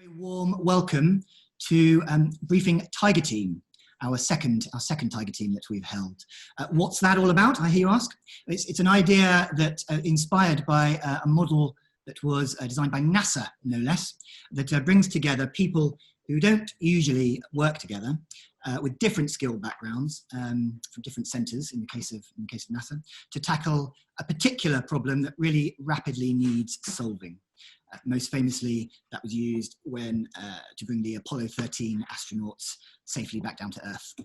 A warm welcome to Briefing Tiger Team, our second Tiger Team that we've held. What's that all about, I hear you ask? It's an idea that inspired by a model that was designed by NASA, no less, that brings together people who don't usually work together with different skill backgrounds from different centres in the case of NASA, to tackle a particular problem that really rapidly needs solving. Most famously, that was used when to bring the Apollo 13 astronauts safely back down to Earth.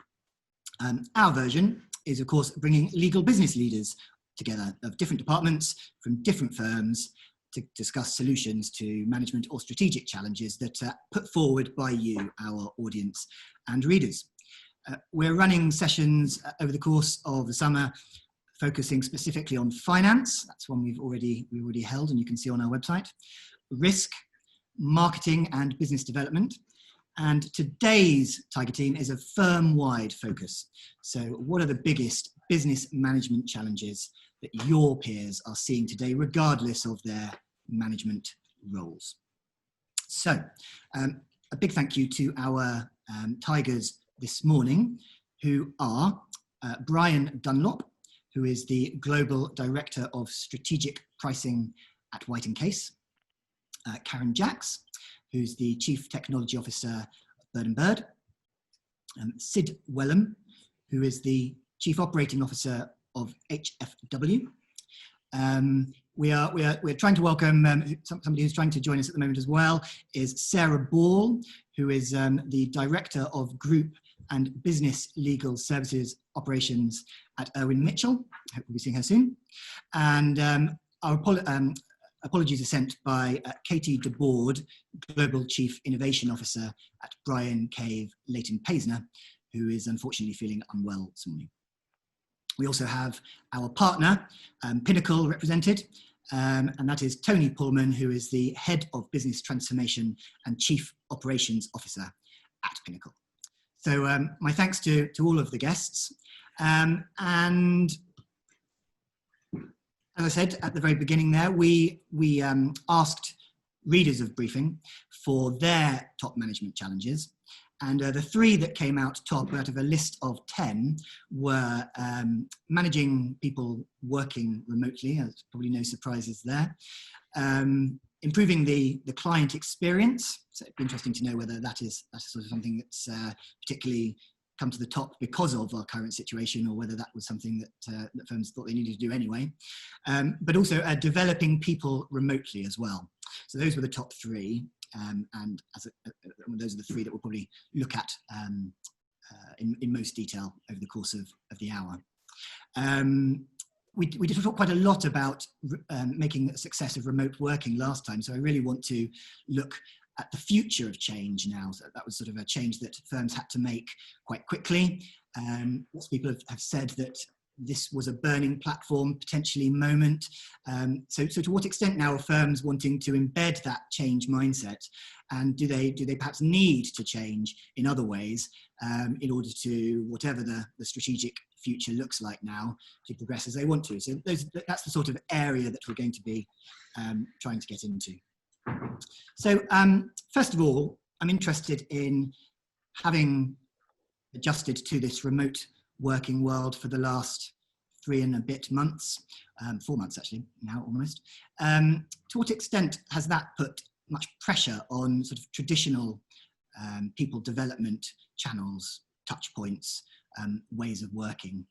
Our version is, of course, bringing legal business leaders together of different departments from different firms to discuss solutions to management or strategic challenges that are put forward by you, our audience and readers. We're running sessions over the course of the summer, focusing specifically on finance. That's one we've already held, and you can see on our website. Risk, marketing and business development. And today's Tiger Team is a firm-wide focus. So what are the biggest business management challenges that your peers are seeing today, regardless of their management roles? So a big thank you to our Tigers this morning, who are Brian Dunlop, who is the Global Director of Strategic Pricing at White & Case, Karen Jacks, who's the Chief Technology Officer of Bird & Bird, Sid Wellham, who is the Chief Operating Officer of HFW. We're trying to welcome somebody who's trying to join us at the moment as well, is Sarah Ball, who is the Director of Group and Business Legal Services Operations at Irwin Mitchell. I hope we'll be seeing her soon. And our apologies are sent by Katie DeBoard, Global Chief Innovation Officer at Brian Cave Leighton Paisner, who is unfortunately feeling unwell this morning. We also have our partner, Pinnacle, represented, and that is Tony Pullman, who is the Head of Business Transformation and Chief Operations Officer at Pinnacle. So my thanks to all of the guests. And as I said at the very beginning there, we asked readers of Briefing for their top management challenges. And the three that came out top out of a list of 10 were managing people working remotely, there's probably no surprises there. Improving the client experience. So it'd be interesting to know whether that's sort of something that's particularly come to the top because of our current situation, or whether that was something that firms thought they needed to do anyway. But also developing people remotely as well. So those were the top three. And those are the three that we'll probably look at in most detail over the course of the hour. We did talk quite a lot about making a success of remote working last time, so I really want to look at the future of change now. So that was sort of a change that firms had to make quite quickly. Lots of people have said that this was a burning platform, potentially moment. So to what extent now are firms wanting to embed that change mindset? And do they perhaps need to change in other ways in order to, whatever the strategic future looks like now, to progress as they want to? So that's the sort of area that we're going to be trying to get into. So first of all, I'm interested in, having adjusted to this remote working world for the last 3 and a bit months, 4 months actually now almost. To what extent has that put much pressure on sort of traditional people development channels, touch points, ways of working?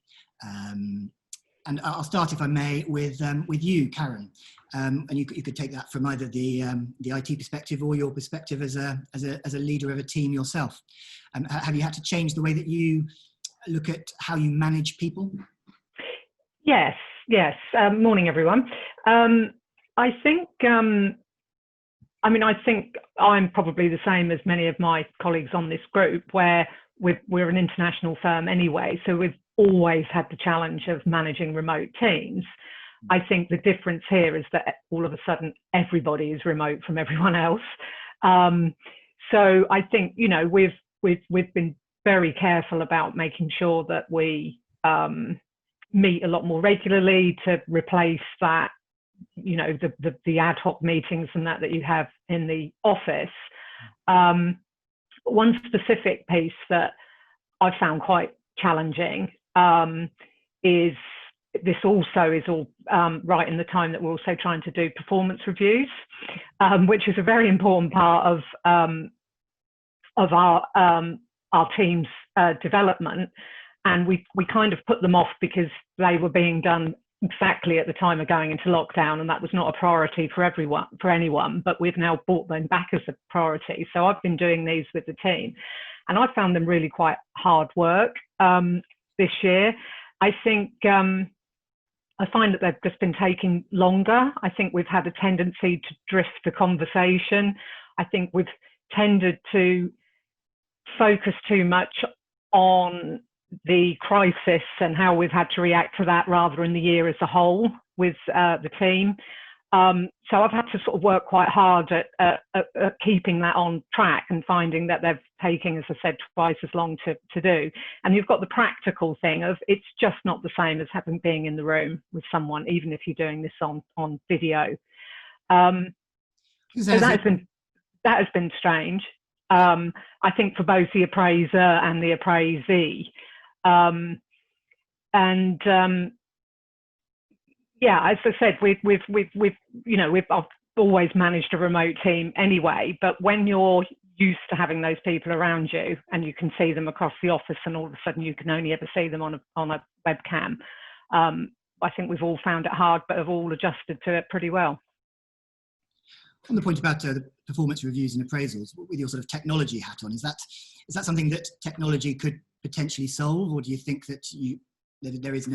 And I'll start, if I may, with you, Karen, and you could take that from either the IT perspective or your perspective as a leader of a team yourself. Have you had to change the way that you look at how you manage people? Yes. Morning, everyone. I think I'm probably the same as many of my colleagues on this group, where we're an international firm anyway, so we've always had the challenge of managing remote teams. I think the difference here is that all of a sudden everybody is remote from everyone else. So I think, you know, we've been very careful about making sure that we meet a lot more regularly to replace that, you know, the ad hoc meetings and that you have in the office. One specific piece that I found quite challenging is this also is all right in the time that we're also trying to do performance reviews, which is a very important part of our team's development. And we kind of put them off because they were being done exactly at the time of going into lockdown, and that was not a priority for anyone, but we've now brought them back as a priority. So I've been doing these with the team, and I found them really quite hard work this year. I think I find that they've just been taking longer. I think we've had a tendency to drift the conversation. I think we've tended to focus too much on the crisis and how we've had to react to that rather than the year as a whole with the team. So I've had to sort of work quite hard at keeping that on track and finding that they're taking, as I said, twice as long to do. And you've got the practical thing of it's just not the same as being in the room with someone, even if you're doing this on video. So that has been strange. I think for both the appraiser and the appraisee. Yeah, as I said, I've always managed a remote team anyway, but when you're used to having those people around you and you can see them across the office and all of a sudden you can only ever see them on a webcam, I think we've all found it hard, but have all adjusted to it pretty well. On the point about the performance reviews and appraisals, with your sort of technology hat on, is that something that technology could potentially solve, or do you think that there is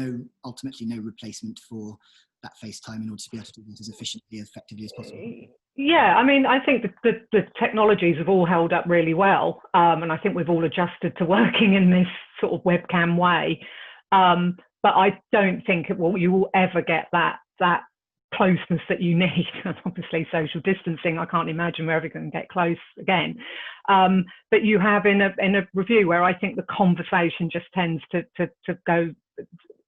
ultimately no replacement for that FaceTime in order to be able to do it as efficiently, as effectively as possible? Yeah, I mean, I think the technologies have all held up really well, and I think we've all adjusted to working in this sort of webcam way. But I don't think you will ever get that closeness that you need. And obviously social distancing, I can't imagine we're ever going to get close again. But you have in a review where I think the conversation just tends to go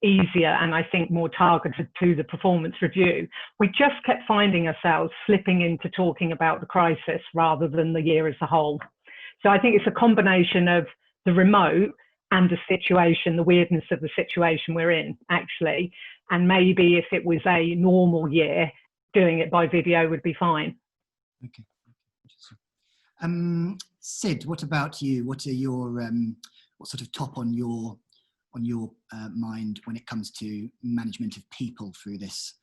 easier and I think more targeted to the performance review. We just kept finding ourselves slipping into talking about the crisis rather than the year as a whole. So I think it's a combination of the remote and the situation, the weirdness of the situation we're in, actually. And maybe if it was a normal year, doing it by video would be fine. Okay. Sid, what about you? What are your what sort of top on your mind when it comes to management of people through this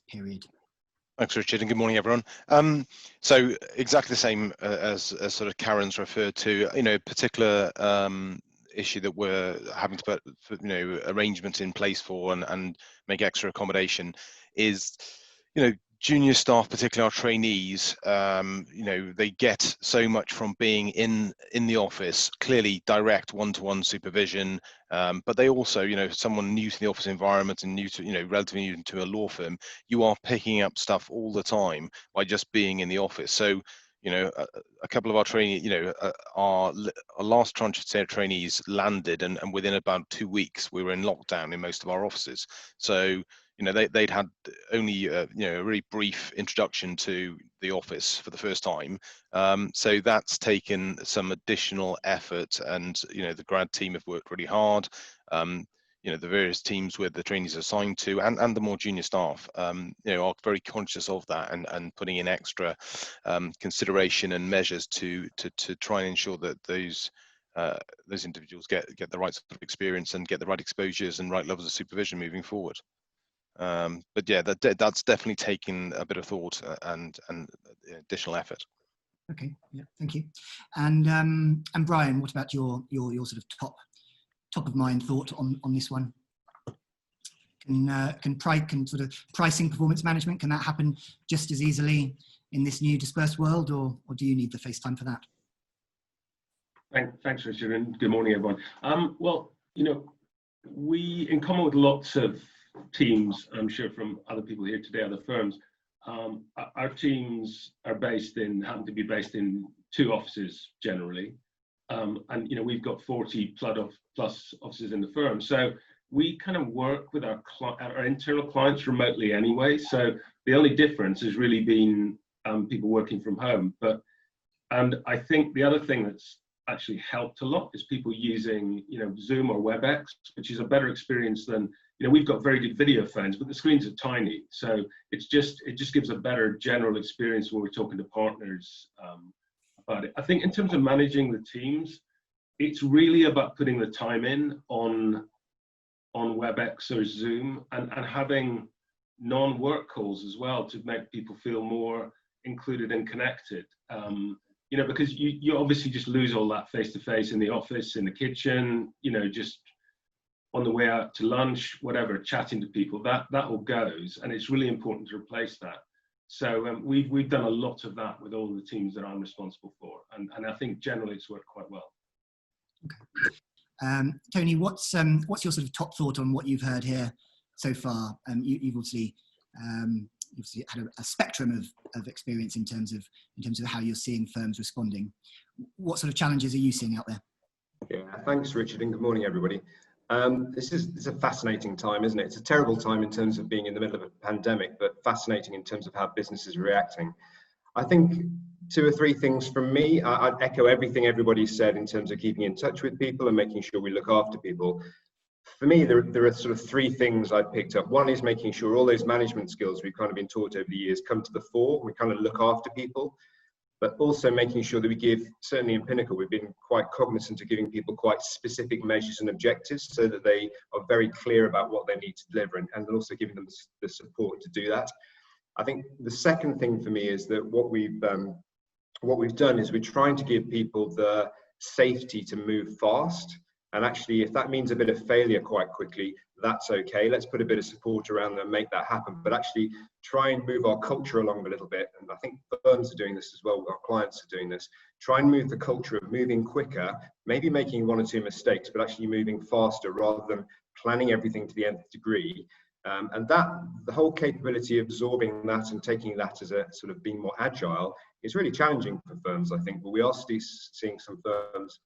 period? Thanks, Richard, and good morning, everyone. So exactly the same as sort of Karen's referred to, particular issue that we're having to put arrangements in place for and make extra accommodation is junior staff, particularly our trainees. They get so much from being in the office, clearly direct one-to-one supervision, but they also, someone new to the office environment and new to, relatively new to a law firm, you are picking up stuff all the time by just being in the office. So a couple of our trainees, our last tranche of trainees landed, and within about 2 weeks, we were in lockdown in most of our offices. So, they'd had only, a really brief introduction to the office for the first time. So that's taken some additional effort, and, the grad team have worked really hard. The various teams where the trainees are assigned to and the more junior staff, are very conscious of that and putting in extra consideration and measures to try and ensure that those individuals get the right sort of experience and get the right exposures and right levels of supervision moving forward. But yeah, that's definitely taken a bit of thought and additional effort. Okay, yeah, thank you. And Brian, what about your sort of top of mind thought on this one? Can sort of pricing performance management, can that happen just as easily in this new dispersed world, or do you need the FaceTime for that? Thanks, Richard, and good morning, everyone. Well, we, in common with lots of teams, I'm sure from other people here today, other firms, our teams are happen to be based in 2 offices generally. And we've got 40 plus offices in the firm, so we kind of work with our internal clients remotely anyway. So the only difference has really been people working from home. But And I think the other thing that's actually helped a lot is people using, Zoom or WebEx, which is a better experience than, we've got very good video phones, but the screens are tiny. So it just gives a better general experience when we're talking to partners about it. I think in terms of managing the teams, it's really about putting the time in on WebEx or Zoom and having non-work calls as well to make people feel more included and connected. Because you obviously just lose all that face-to-face in the office, in the kitchen, just on the way out to lunch, whatever, chatting to people, that all goes, and it's really important to replace that. So we've done a lot of that with all the teams that I'm responsible for, and I think generally it's worked quite well. Okay. Tony, what's your sort of top thought on what you've heard here so far? You've obviously had a spectrum of experience in terms of how you're seeing firms responding. What sort of challenges are you seeing out there? Yeah, thanks, Richard, and good morning, everybody. It's a fascinating time, isn't it? It's a terrible time in terms of being in the middle of a pandemic, but fascinating in terms of how businesses are reacting. I think 2 or 3 things from me. I'd echo everything everybody said in terms of keeping in touch with people and making sure we look after people. For me, there are sort of 3 things I picked up. One is making sure all those management skills we've kind of been taught over the years come to the fore. We kind of look after people, but also making sure that we give, certainly in Pinnacle, we've been quite cognizant of giving people quite specific measures and objectives so that they are very clear about what they need to deliver, and also giving them the support to do that. I think the second thing for me is that what we've done is we're trying to give people the safety to move fast. And actually, if that means a bit of failure quite quickly, that's okay. Let's put a bit of support around them and make that happen. But actually try and move our culture along a little bit. And I think firms are doing this as well. Our clients are doing this. Try and move the culture of moving quicker, maybe making 1 or 2 mistakes, but actually moving faster rather than planning everything to the nth degree. And that the whole capability of absorbing that and taking that as a sort of being more agile is really challenging for firms, I think. But we are still seeing some firms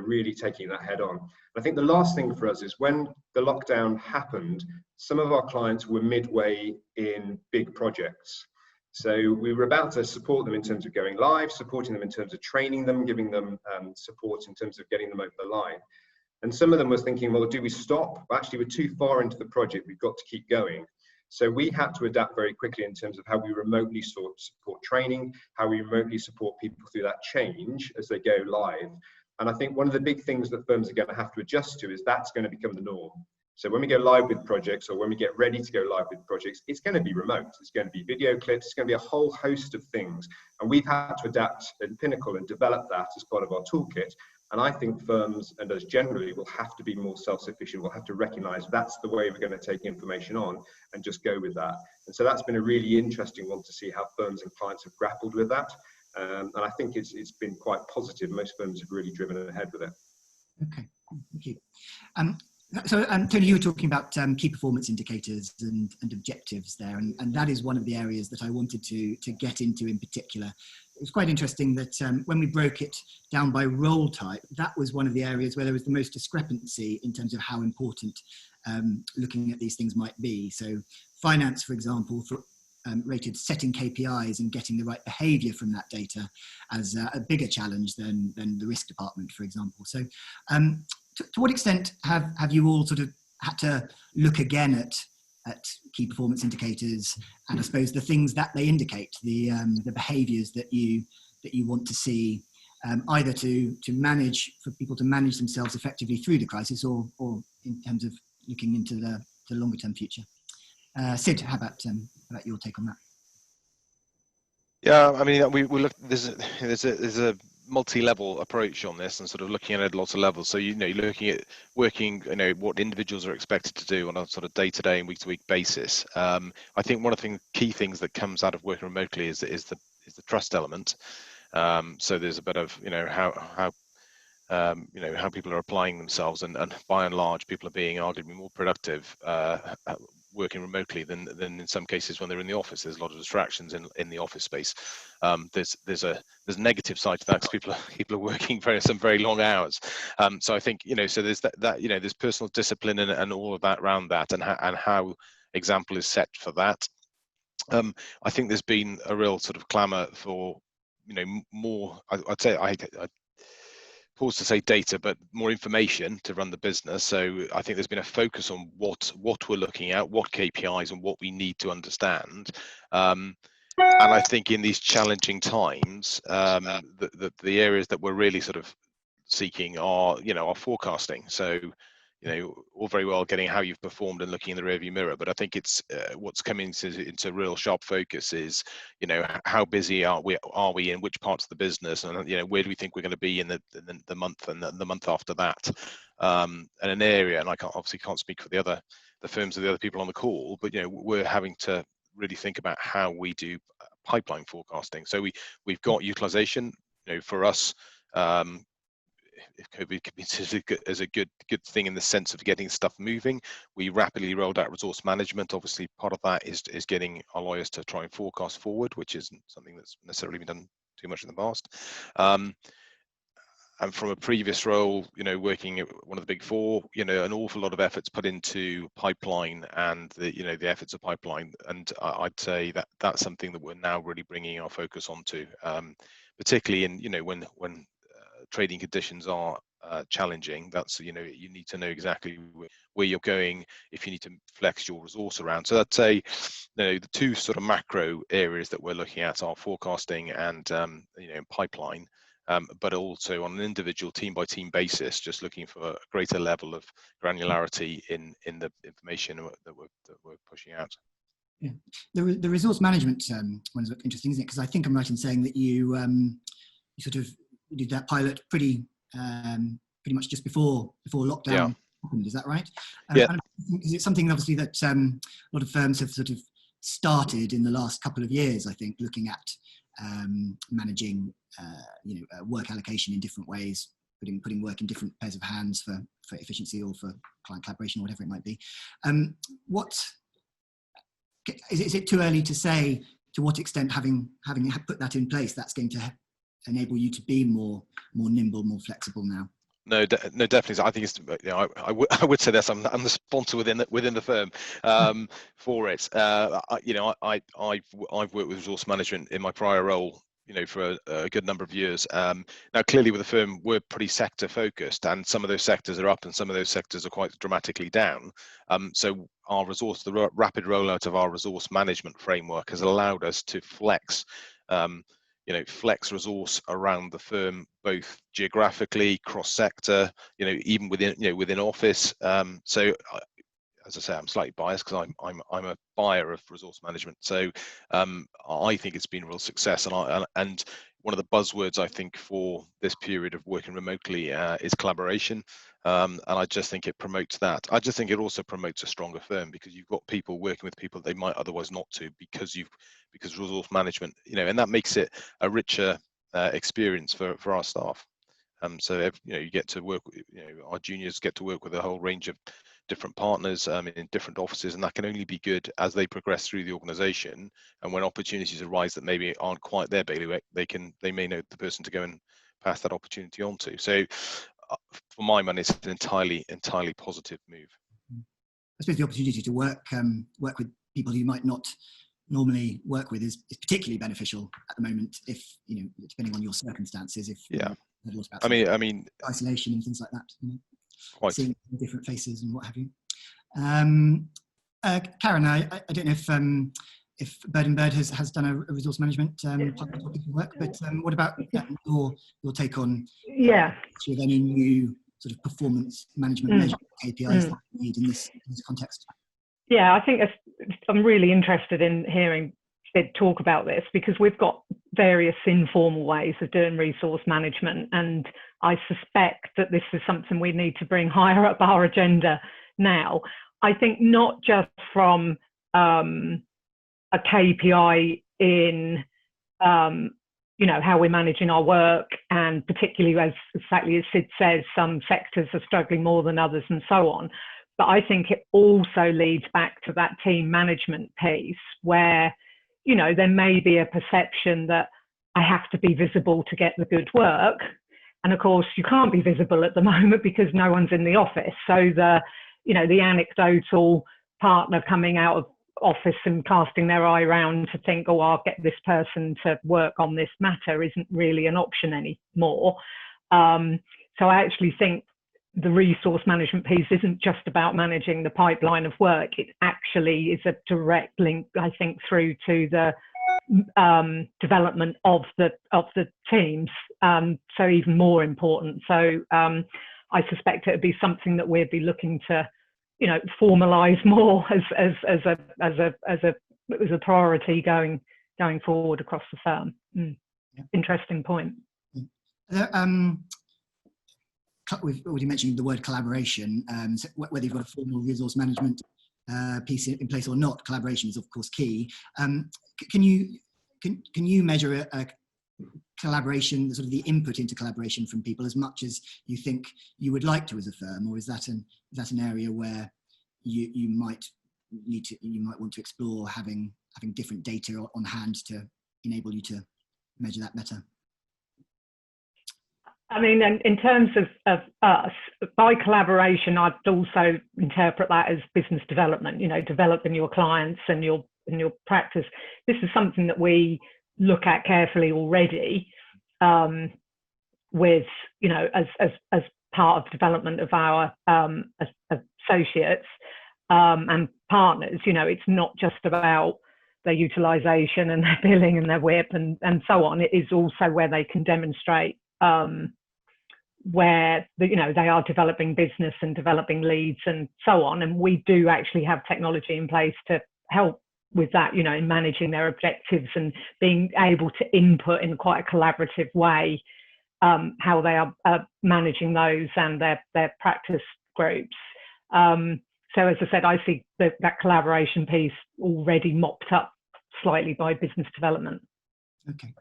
really taking that head on. I think the last thing for us is when the lockdown happened, some of our clients were midway in big projects. So we were about to support them in terms of going live, supporting them in terms of training them, giving them support in terms of getting them over the line. And some of them was thinking, well, do we stop? Actually, we're too far into the project. We've got to keep going. So we had to adapt very quickly in terms of how we remotely support training, how we remotely support people through that change as they go live. And I think one of the big things that firms are going to have to adjust to is that's going to become the norm. So when we go live with projects, or when we get ready to go live with projects, it's going to be remote. It's going to be video clips. It's going to be a whole host of things. And we've had to adapt in Pinnacle and develop that as part of our toolkit. And I think firms and us generally will have to be more self-sufficient. We'll have to recognize that's the way we're going to take information on and just go with that. And so that's been a really interesting one to see how firms and clients have grappled with that. And I think it's been quite positive. Most firms have really driven ahead with it. Okay, thank you. So Tony, you were talking about key performance indicators and objectives there, and that is one of the areas that I wanted to get into in particular. It was quite interesting that when we broke it down by role type, that was one of the areas where there was the most discrepancy in terms of how important looking at these things might be. So finance, for example, rated setting KPIs and getting the right behaviour from that data as a bigger challenge than the risk department, for example. So to what extent have you all sort of had to look again at key performance indicators and I suppose the things that they indicate, the behaviours that you want to see, either to manage, for people to manage themselves effectively through the crisis, or in terms of looking into the longer term future? Sid, how about your take on that? Yeah, I mean, we look. There's a multi-level approach on this, and sort of looking at it at lots of levels. So you're looking at working, what individuals are expected to do on a sort of day-to-day and week-to-week basis. I think one of the key things that comes out of working remotely is the trust element. So there's a bit of how people are applying themselves, and by and large, people are being arguably more productive working remotely than in some cases when they're in the office. There's a lot of distractions in the office space. There's a negative side to that because people are working some very long hours. So I think so there's that there's personal discipline and all of that around that, and how example is set for that. I think there's been a real sort of clamour for more, I'd say, I pause to say data, but more information to run the business. So I think there's been a focus on what we're looking at, what KPIs and what we need to understand. And I think in these challenging times, the areas that we're really sort of seeking are, our forecasting. So, all very well getting how you've performed and looking in the rearview mirror, but I think it's what's coming into real sharp focus is, how busy are we in which parts of the business, and where do we think we're going to be in the month and the month after that, and an area. And I obviously can't speak for the firms or the other people on the call, but we're having to really think about how we do pipeline forecasting. So we've got utilization. For us, if COVID could be considered as a good thing in the sense of getting stuff moving, we rapidly rolled out resource management. Obviously, part of that is getting our lawyers to try and forecast forward, which isn't something that's necessarily been done too much in the past. And from a previous role, working at one of the big four, an awful lot of efforts put into pipeline and the efforts of pipeline. And I'd say that that's something that we're now really bringing our focus onto, particularly in, when trading conditions are challenging. That's, you need to know exactly where you're going if you need to flex your resource around. So I'd say, the two sort of macro areas that we're looking at are forecasting and, pipeline, but also on an individual team by team basis, just looking for a greater level of granularity in the information that we're pushing out. Yeah, the resource management one is interesting, isn't it? Because I think I'm right in saying that you sort of did that pilot pretty much just before lockdown happened. Is that right? Yeah. Is it something obviously that a lot of firms have sort of started in the last couple of years? I think looking at managing work allocation in different ways, putting work in different pairs of hands for efficiency or for client collaboration or whatever it might be. What is it too early to say to what extent having put that in place, that's going to enable you to be more nimble, more flexible now? No, definitely. I think it's, I would say this. I'm the sponsor within the firm for it. I've worked with resource management in my prior role, for a good number of years. Now, clearly, with the firm, we're pretty sector focused, and some of those sectors are up, and some of those sectors are quite dramatically down. So the rapid rollout of our resource management framework has allowed us to flex. Flex resource around the firm, both geographically, cross-sector, even within office. So, as I say, I'm slightly biased because I'm a buyer of resource management. So, I think it's been a real success, and one of the buzzwords I think for this period of working remotely is collaboration. And I just think it promotes that. I just think it also promotes a stronger firm because you've got people working with people they might otherwise not to because resource management, and that makes it a richer experience for our staff. So you get to work, our juniors get to work with a whole range of different partners in different offices, and that can only be good as they progress through the organization. And when opportunities arise that maybe aren't quite their bailiwick, they may know the person to go and pass that opportunity on to. So for my money, it's an entirely positive move. I suppose the opportunity to work with people who you might not normally work with is particularly beneficial at the moment, if depending on your circumstances. I mean isolation and things like that. Quite. Seeing different faces and what have you. Karen, I don't know if Bird & Bird has done a resource management work, but what about your take on with any new sort of performance management measure KPIs that you need in this context? Yeah, I think I'm really interested in hearing Sid talk about this, because we've got various informal ways of doing resource management, and I suspect that this is something we need to bring higher up our agenda now. I think not just from a KPI in how we're managing our work, and particularly as Sid says, some sectors are struggling more than others and so on. But I think it also leads back to that team management piece where, there may be a perception that I have to be visible to get the good work. And of course, you can't be visible at the moment because no one's in the office. So the anecdotal partner coming out office and casting their eye around to think, oh, I'll get this person to work on this matter isn't really an option anymore. So I actually think the resource management piece isn't just about managing the pipeline of work. It actually is a direct link, I think, through to the development of the teams. So even more important. So I suspect it would be something that we'd be looking to, formalise more as a priority going forward across the firm. Yeah. Interesting point. We've already mentioned the word collaboration. So whether you've got a formal resource management piece in place or not, collaboration is of course key. Can you measure a collaboration, sort of the input into collaboration from people, as much as you think you would like to as a firm, or is that an area where you might want to explore having different data on hand to enable you to measure that better? I mean, in terms of us, by collaboration, I'd also interpret that as business development, developing your clients and your practice. This is something that we look at carefully already, with, as part of development of our associates and partners. It's not just about their utilisation and their billing and their WIP and so on. It is also where they can demonstrate where they are developing business and developing leads and so on. And we do actually have technology in place to help with that, in managing their objectives and being able to input in quite a collaborative way how they are managing those and their practice groups. So as I said, I see that collaboration piece already mopped up slightly by business development. Okay.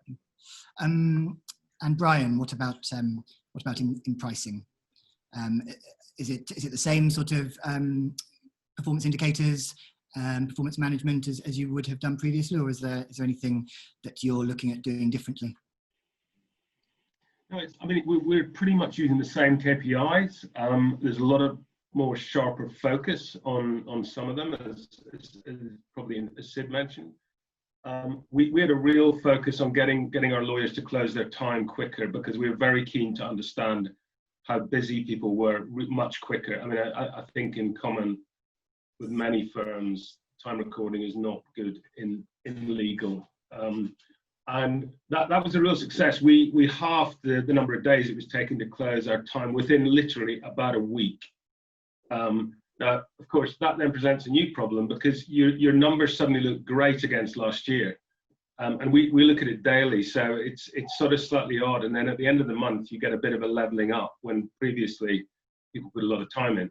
And Brian, what about in pricing? Is it the same sort of performance indicators, performance management as you would have done previously, or is there anything that you're looking at doing differently? No, we're pretty much using the same KPIs. There's a lot of more sharper focus on some of them, as probably as Sid mentioned. We had a real focus on getting our lawyers to close their time quicker, because we were very keen to understand how busy people were much quicker. I think in common with many firms, time recording is not good in legal. And that was a real success. We halved the number of days it was taking to close our time within literally about a week. Now, of course, that then presents a new problem, because your numbers suddenly look great against last year. And we look at it daily, so it's sort of slightly odd. And then at the end of the month, you get a bit of a leveling up when previously people put a lot of time in.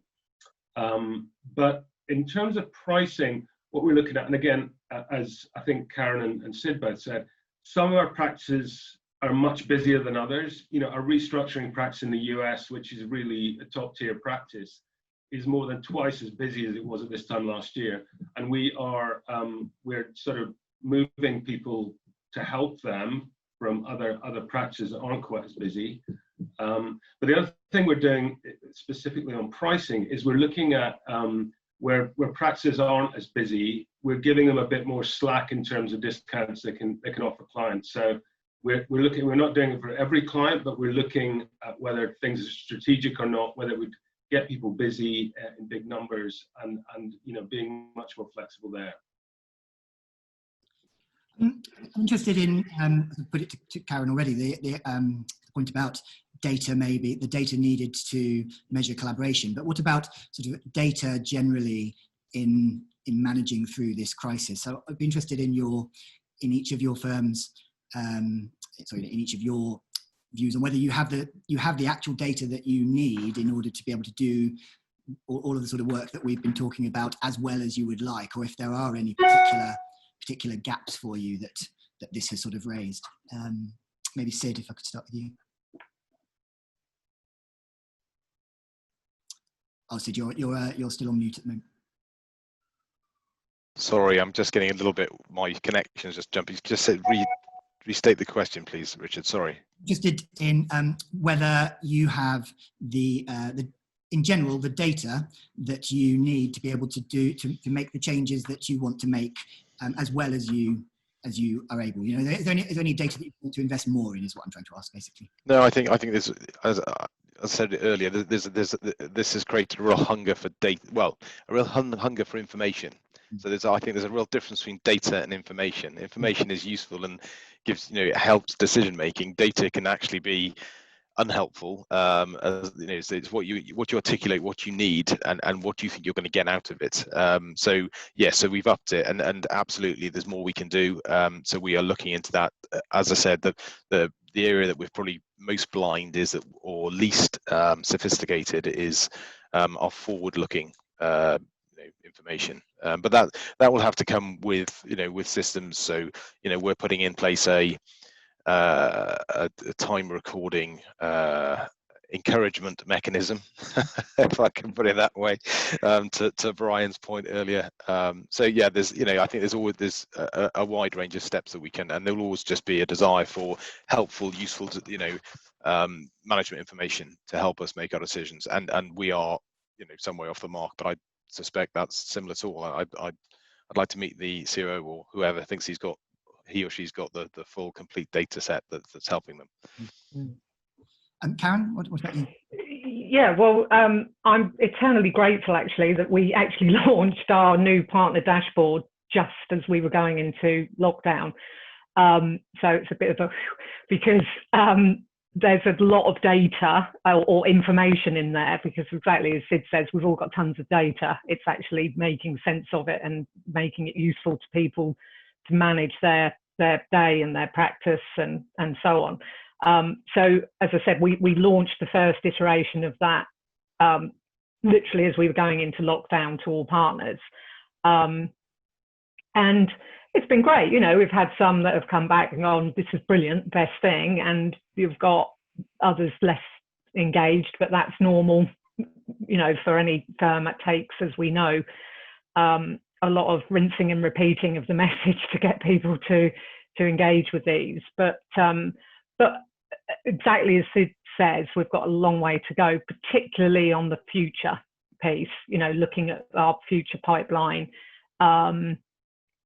But in terms of pricing, what we're looking at, and again, as I think Karen and Sid both said, some of our practices are much busier than others. Our restructuring practice in the US, which is really a top tier practice, is more than twice as busy as it was at this time last year. And we're sort of moving people to help them from other practices that aren't quite as busy. But the other thing we're doing specifically on pricing is we're looking at where practices aren't as busy, we're giving them a bit more slack in terms of discounts they can offer clients. So we're not doing it for every client, but we're looking at whether things are strategic or not, whether we get people busy in big numbers, and being much more flexible there. I'm interested in, I put it to Karen already, the point about data, maybe the data needed to measure collaboration, but what about sort of data generally in managing through this crisis? So I'd be interested in each of your firms, in each of your views on whether you have the actual data that you need in order to be able to do all of the sort of work that we've been talking about as well as you would like, or if there are any particular gaps for you that this has sort of raised. Maybe Sid, if I could start with you. Oh, Sid, you're still on mute at the moment. Sorry, I'm just getting a little bit, my connection's just jumping. Just said, restate the question, please, Richard, sorry. Interested in whether you have the in general, the data that you need to be able to do to make the changes that you want to make, as well as you are able. You know, is there any data that you want to invest more in? Is what I'm trying to ask, basically. No, I think this, as I said earlier, this has created a real hunger for data. Well, a real hunger for information. So I think there's a real difference between data and information. Information is useful and gives, you know, it helps decision making. Data can actually be unhelpful. As you know, it's what you articulate what you need and what you think you're going to get out of it. So yeah, so we've upped it, and absolutely there's more we can do. So we are looking into that. As I said, the area that we're probably most blind is that, or least sophisticated, is our forward-looking information. But that will have to come with, you know, with systems. So, you know, we're putting in place a time recording encouragement mechanism, if I can put it that way, to Brian's point earlier. So yeah, there's, you know, I think there's a wide range of steps that we can, and there will always just be a desire for helpful, useful, you know, management information to help us make our decisions. And we are, you know, some way off the mark, but I suspect that's similar to all. I'd like to meet the COO or whoever thinks he or she's got the full complete data set that's helping them. Karen, what about you? Yeah, well, I'm eternally grateful actually that we actually launched our new partner dashboard just as we were going into lockdown. So it's a bit of a, because there's a lot of data or information in there, because exactly as Sid says, we've all got tons of data. It's actually making sense of it and making it useful to people to manage their day and their practice and so on. So as I said, we launched the first iteration of that literally as we were going into lockdown to all partners. And it's been great. You know, we've had some that have come back and gone, this is brilliant, best thing. And you've got others less engaged, but that's normal, you know, for any firm. It takes, as we know, a lot of rinsing and repeating of the message to get people to engage with these. But exactly as Sid says, we've got a long way to go, particularly on the future piece, you know, looking at our future pipeline,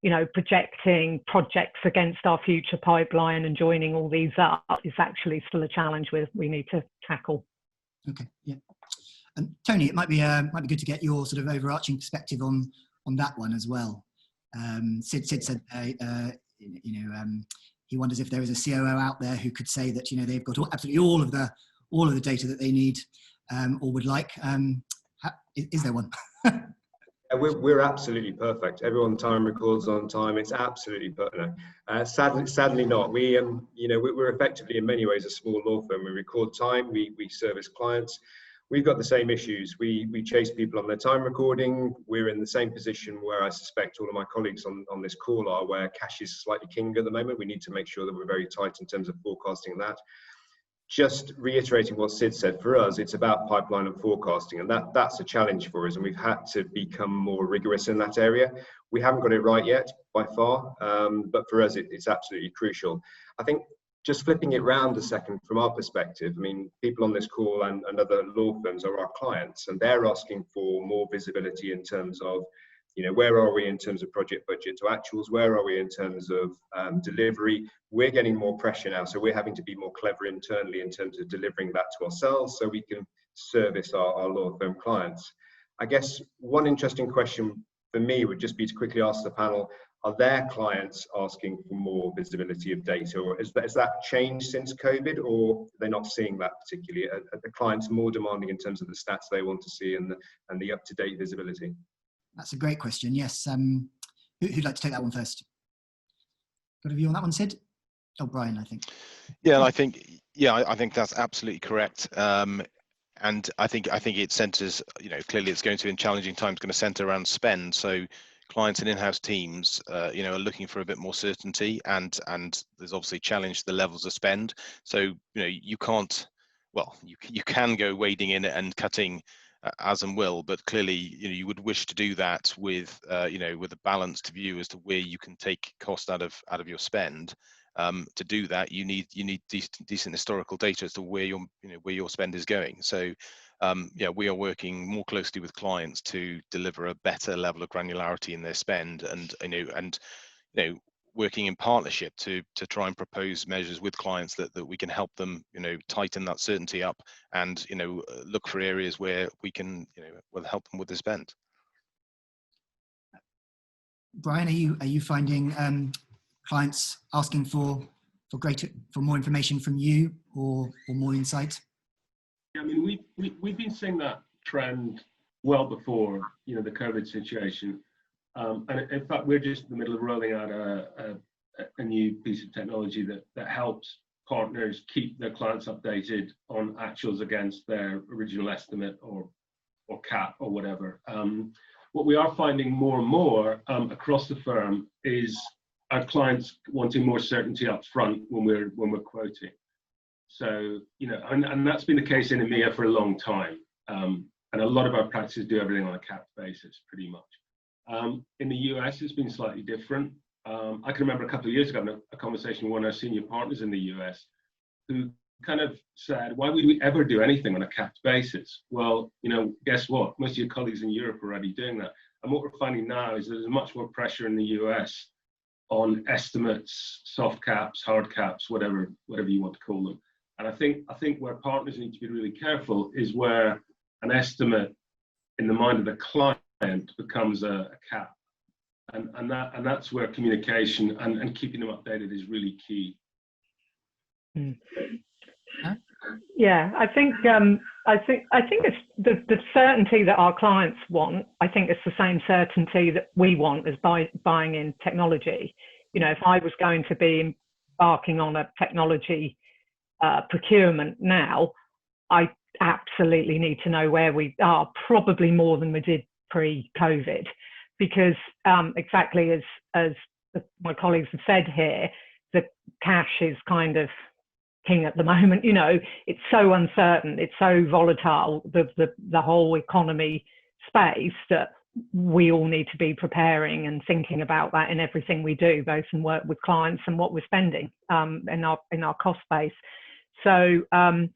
you know, projecting projects against our future pipeline and joining all these up is actually still a challenge we need to tackle. Okay, yeah. And Tony, it might be good to get your sort of overarching perspective on that one as well. Sid said, you know, he wonders if there is a COO out there who could say that, you know, they've got absolutely all of the data that they need or would like. Is there one? We're absolutely perfect. Everyone time records on time. It's absolutely perfect. Sadly not. We, you know, we're effectively in many ways a small law firm. We record time. We service clients. We've got the same issues. We chase people on their time recording. We're in the same position where I suspect all of my colleagues on this call are, where cash is slightly king at the moment. We need to make sure that we're very tight in terms of forecasting that. Just reiterating what Sid said, for us, it's about pipeline and forecasting, and that's a challenge for us, and we've had to become more rigorous in that area. We haven't got it right yet, by far, but for us, it's absolutely crucial. I think just flipping it round a second from our perspective, I mean, people on this call and other law firms are our clients, and they're asking for more visibility in terms of, you know, where are we in terms of project budget to actuals? Where are we in terms of delivery? We're getting more pressure now, so we're having to be more clever internally in terms of delivering that to ourselves so we can service our law firm clients. I guess one interesting question for me would just be to quickly ask the panel, are their clients asking for more visibility of data, or has that changed since COVID, or they're not seeing that particularly? Are the clients more demanding in terms of the stats they want to see and the up-to-date visibility? That's a great question. Yes. Who'd like to take that one first? Got a view on that one, Sid? Oh, Brian, I think. Yeah, I think that's absolutely correct. And I think it centres, you know, clearly it's going to, in challenging times, going to centre around spend. So clients and in-house teams, you know, are looking for a bit more certainty, and there's obviously challenged the levels of spend. So, you know, you can't, well, you can go wading in and cutting as and will, but clearly, you know, you would wish to do that with, you know, with a balanced view as to where you can take cost out of your spend. To do that, you need decent historical data as to where your spend is going. So yeah, we are working more closely with clients to deliver a better level of granularity in their spend, and working in partnership to try and propose measures with clients that we can help them, tighten that certainty up, and look for areas where we can, will help them with the spend. Brian, are you finding clients asking for more information from you, or more insight? Yeah, I mean, we've been seeing that trend well before the COVID situation, and in fact we're just in the middle of rolling out a new piece of technology that helps partners keep their clients updated on actuals against their original estimate or cap or whatever. What we are finding more and more across the firm is our clients wanting more certainty up front when we're quoting. So, and that's been the case in EMEA for a long time. And a lot of our practices do everything on a capped basis, pretty much. In the US, it's been slightly different. I can remember a couple of years ago, a conversation with one of our senior partners in the US who kind of said, why would we ever do anything on a capped basis? Well, guess what? Most of your colleagues in Europe are already doing that. And what we're finding now is there's much more pressure in the US on estimates, soft caps, hard caps, whatever you want to call them. And I think where partners need to be really careful is where an estimate in the mind of the client becomes a cap. And that's where communication and keeping them updated is really key. Yeah, I think it's the certainty that our clients want. I think it's the same certainty that we want as buying in technology. If I was going to be embarking on a technology procurement now, I absolutely need to know where we are, probably more than we did pre-COVID, because exactly as my colleagues have said here, the cash is kind of king at the moment. It's so uncertain, it's so volatile, the whole economy space, that we all need to be preparing and thinking about that in everything we do, both in work with clients and what we're spending in our cost base. So I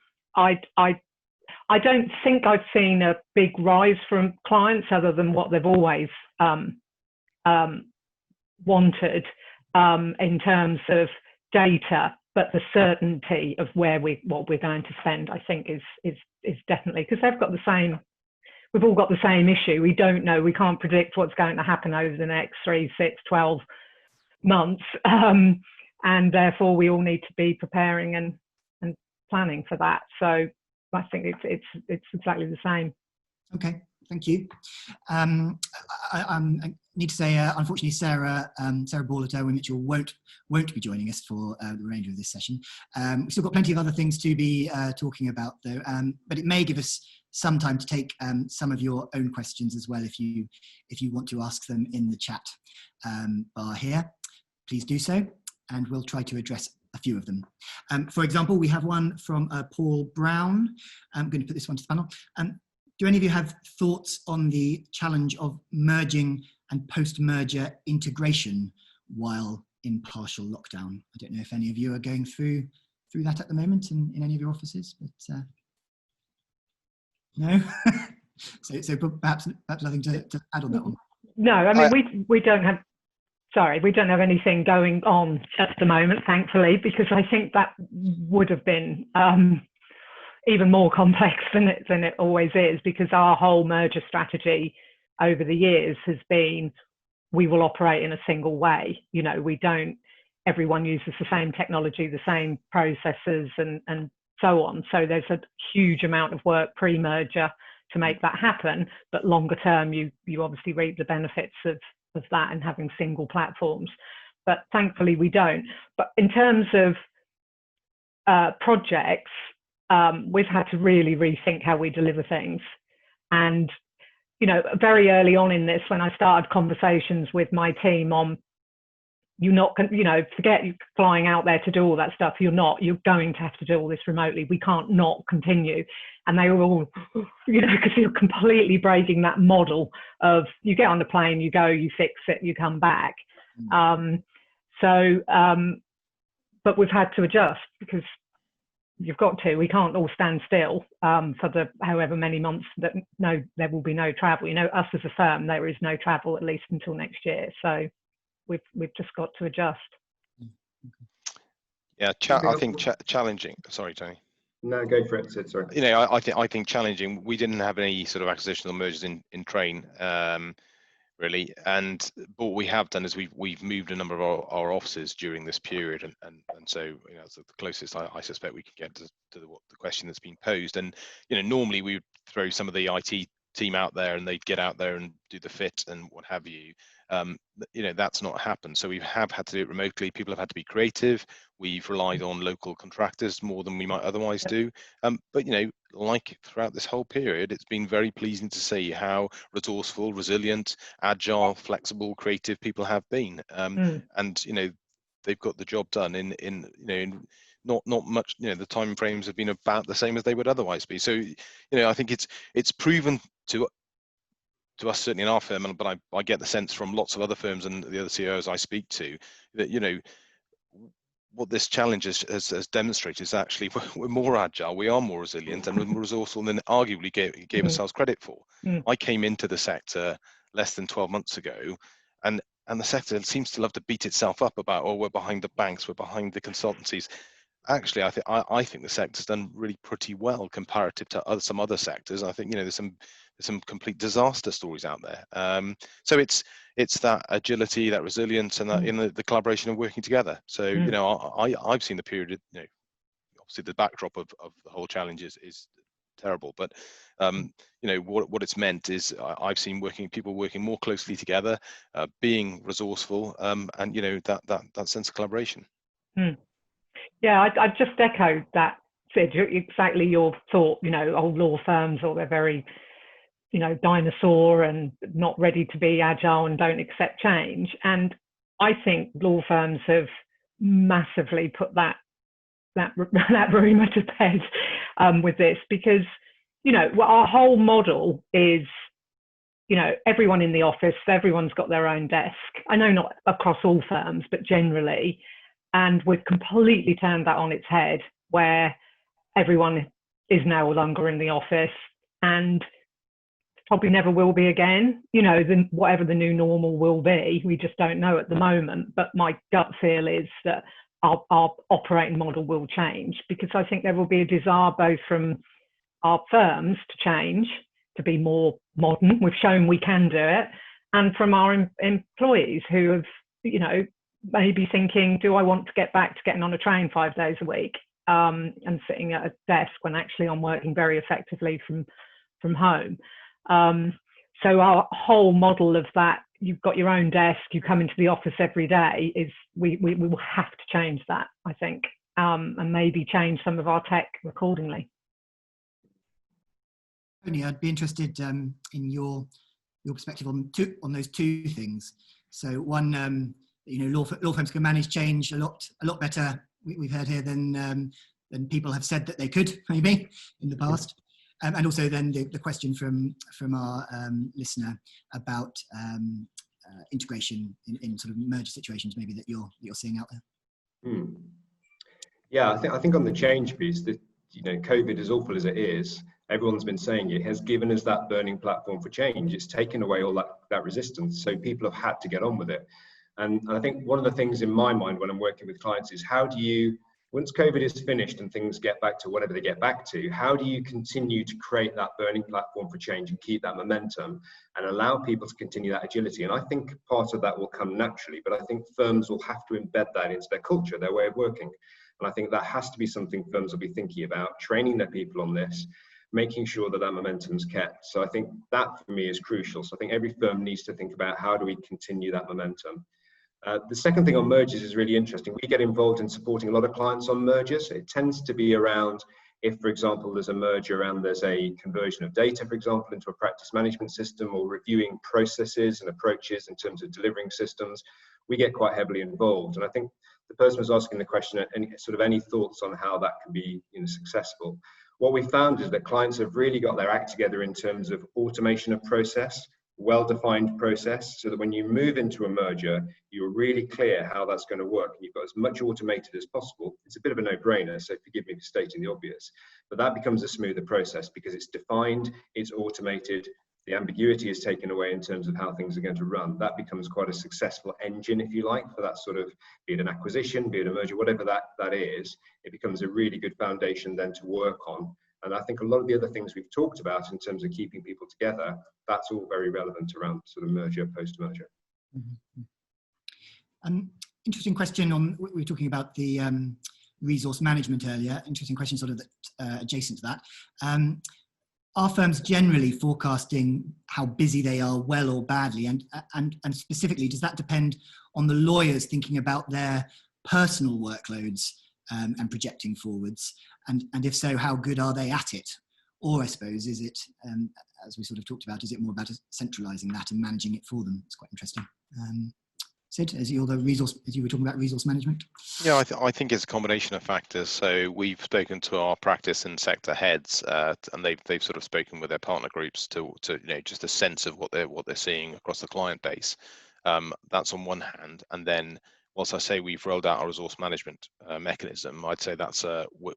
don't think I've seen a big rise from clients other than what they've always wanted in terms of data, but the certainty of what we're going to spend, I think is definitely, because we've all got the same issue. We don't know, we can't predict what's going to happen over the next 3, 6, 12 months. And therefore we all need to be preparing and planning for that. So I think it's exactly the same. Okay, thank you. I need to say, unfortunately, Sarah Ball at Irwin Mitchell won't be joining us for the remainder of this session. We've still got plenty of other things to be talking about, though. But it may give us some time to take some of your own questions as well, if you want to ask them in the chat bar here. Please do so, and we'll try to address a few of them. For example, we have one from Paul Brown. I'm going to put this one to the panel. Do any of you have thoughts on the challenge of merging and post-merger integration while in partial lockdown? I don't know if any of you are going through that at the moment in any of your offices, but no. so perhaps nothing to add on that one. No, I mean we don't have anything going on at the moment, thankfully, because I think that would have been even more complex than it always is, because our whole merger strategy over the years has been, we will operate in a single way. Everyone uses the same technology, the same processes and so on. So there's a huge amount of work pre-merger to make that happen, but longer term, you obviously reap the benefits of that and having single platforms. But thankfully we don't. But in terms of projects, we've had to really rethink how we deliver things. And, very early on in this, when I started conversations with my team on, forget you flying out there to do all that stuff, you're going to have to do all this remotely. We can't not continue. And they were all, because you're completely breaking that model of you get on the plane, you go, you fix it, you come back. But we've had to adjust because you've got to. We can't all stand still for the however many months that there will be no travel. You know, us as a firm, there is no travel at least until next year. So we've just got to adjust. Yeah, I think challenging. Sorry, Tony. No, go for it, Sid, sorry. You know, I think challenging. We didn't have any sort of acquisition or mergers in train, really, but what we have done is we've moved a number of our offices during this period, and so, you know, it's the closest I suspect we can get to the question that's been posed. And, you know, normally we would throw some of the IT team out there and they'd get out there and do the fit and what have you. You know, that's not happened. So we have had to do it remotely. People have had to be creative. We've relied on local contractors more than we might otherwise do. But, you know, like throughout this whole period, it's been very pleasing to see how resourceful, resilient, agile, flexible, creative people have been. And, you know, they've got the job done in not much, you know, the time frames have been about the same as they would otherwise be. So, you know, I think it's proven to us, certainly in our firm, but I get the sense from lots of other firms and the other CEOs I speak to, that, you know, what this challenge has demonstrated is actually we're more agile, we are more resilient and more resourceful than arguably gave ourselves credit for. I came into the sector less than 12 months ago, and the sector seems to love to beat itself up about, oh, we're behind the banks, we're behind the consultancies. Actually, I think the sector's done really pretty well comparative to some other sectors. I think, you know, there's some complete disaster stories out there. So it's that agility, that resilience, and that in the collaboration of working together. So, you know, I've seen the period, you know, obviously the backdrop of the whole challenge is terrible, but you know, what it's meant is I've seen people working more closely together, being resourceful, and, you know, that sense of collaboration. Yeah, I just echoed that, Sid, exactly your thought. You know, old law firms, or they're very, you know, dinosaur and not ready to be agile and don't accept change. And I think law firms have massively put that rumor to bed with this, because, you know, our whole model is, you know, everyone in the office, everyone's got their own desk. I know not across all firms, but generally. And we've completely turned that on its head, where everyone is no longer in the office and probably never will be again. You know, whatever the new normal will be, we just don't know at the moment. But my gut feel is that our operating model will change, because I think there will be a desire both from our firms to change, to be more modern. We've shown we can do it. And from our employees who have, you know, maybe thinking, do I want to get back to getting on a train 5 days a week and sitting at a desk when actually I'm working very effectively from home. So our whole model of that, you've got your own desk, you come into the office every day, is we will have to change that, I think, and maybe change some of our tech accordingly. Tony, I'd be interested in your perspective on those two things. So one, you know, law firms can manage change a lot better, we've heard here, than people have said that they could, maybe, in the past. And also then the question from our listener about integration in sort of merger situations, maybe, that you're seeing out there. Yeah, I think on the change piece, that, you know, COVID, as awful as it is, everyone's been saying it has given us that burning platform for change. It's taken away all that resistance, so people have had to get on with it. And I think one of the things in my mind when I'm working with clients is, how do you, once COVID is finished and things get back to whatever they get back to, how do you continue to create that burning platform for change and keep that momentum and allow people to continue that agility? And I think part of that will come naturally, but I think firms will have to embed that into their culture, their way of working. And I think that has to be something firms will be thinking about, training their people on this, making sure that momentum's kept. So I think that for me is crucial. So I think every firm needs to think about, how do we continue that momentum? The second thing on mergers is really interesting. We get involved in supporting a lot of clients on mergers. It tends to be around, if, for example, there's a merger and there's a conversion of data, for example, into a practice management system, or reviewing processes and approaches in terms of delivering systems, we get quite heavily involved. And I think the person was asking the question, any thoughts on how that can be, you know, successful? What we found is that clients have really got their act together in terms of automation of process, well-defined process, so that when you move into a merger, you're really clear how that's going to work, and you've got as much automated as possible. It's a bit of a no-brainer, so forgive me for stating the obvious, but that becomes a smoother process because it's defined, it's automated, the ambiguity is taken away in terms of how things are going to run. That becomes quite a successful engine, if you like, for that sort of, be it an acquisition, be it a merger, whatever that is. It becomes a really good foundation then to work on. And I think a lot of the other things we've talked about in terms of keeping people together, that's all very relevant around sort of merger, post-merger. Interesting question on, we were talking about the resource management earlier, interesting question sort of that, adjacent to that. Are firms generally forecasting how busy they are, well or badly? And specifically, does that depend on the lawyers thinking about their personal workloads and projecting forwards? And if so, how good are they at it? Or I suppose, is it, as we sort of talked about, is it more about centralising that and managing it for them? It's quite interesting. Sid, as you were talking about resource management? Yeah, I think it's a combination of factors. So we've spoken to our practice and sector heads, and they've sort of spoken with their partner groups to just a sense of what they're seeing across the client base. That's on one hand, and then whilst I say we've rolled out our resource management mechanism, I'd say that's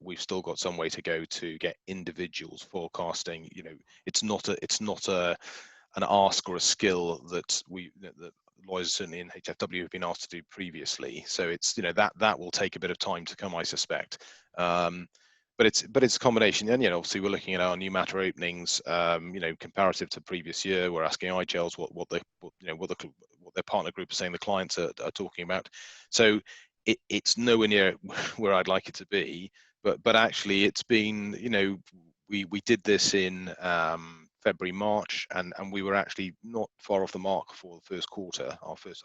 we've still got some way to go to get individuals forecasting. It's not an ask or a skill that lawyers certainly in HFW have been asked to do previously. So it's that will take a bit of time to come, I suspect. But it's a combination. And obviously we're looking at our new matter openings. Comparative to previous year, we're asking IGELs what their partner group is saying the clients are talking about. So it's nowhere near where I'd like it to be. But actually, it's been we did this in February, March, and we were actually not far off the mark for the first quarter, our first